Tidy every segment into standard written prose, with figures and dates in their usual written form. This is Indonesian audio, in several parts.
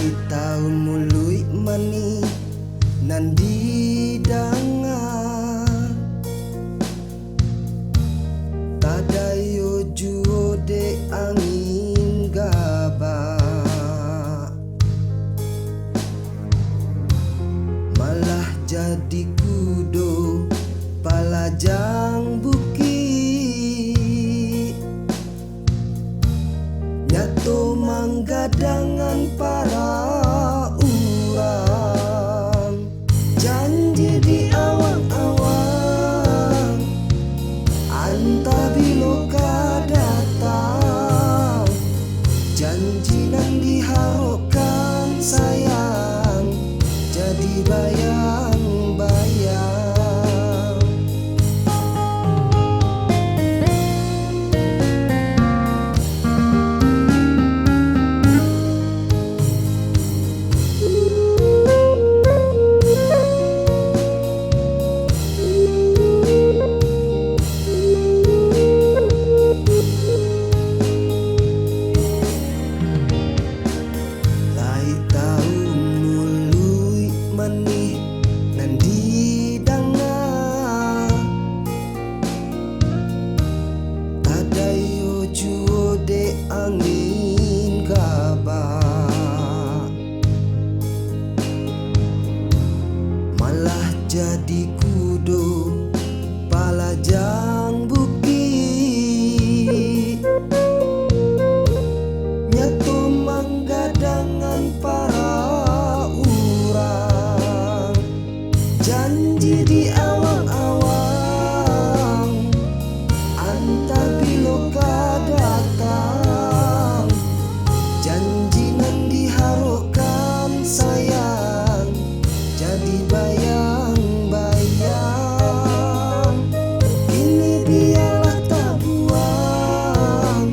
Lai tau mului mani nan di danga tadayo juo de angin gaba malah jadi kudo palajang buki nyato manggadangan para urang janji di awang-awang anta biloka datang janji nan diharapkan sayang jadi bayang-bayang. Angin gaba malah jadi kudo palajang buki nyato manggadangan para urang janji di awang-awang anta biloka datang janji nan diharapkan sayang jadi bayang-bayang. Ini biarlah tak buang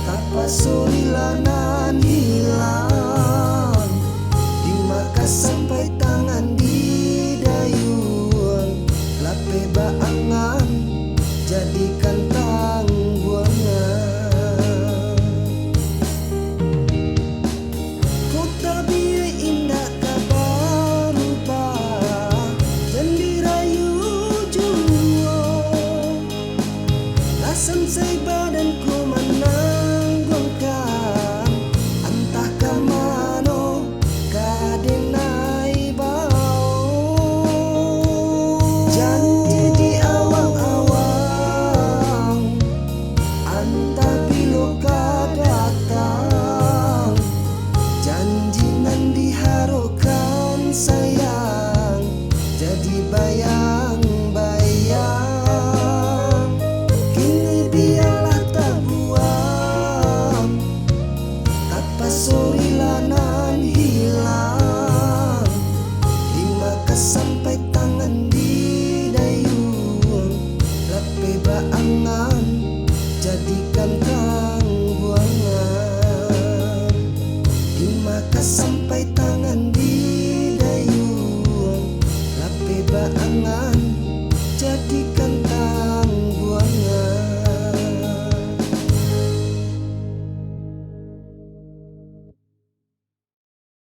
tak pasolilanan hilang di maka sampai tangan di dayung lape baangan jadikan tangguangan. Kota biaya indah kabarubah dan dirayu juo lasam say badanku menanggungkan entah kamano kadenai bau janji di awang-awang anta biloka datang janji nan diharapkan sayang jadi bayang-bayang. Kini biarlah tak buang tak pasolilanan hilang di maka sampai tangan di dayung lape baangan jadikan tangguangan di maka sampai tangan di dayung lape baangan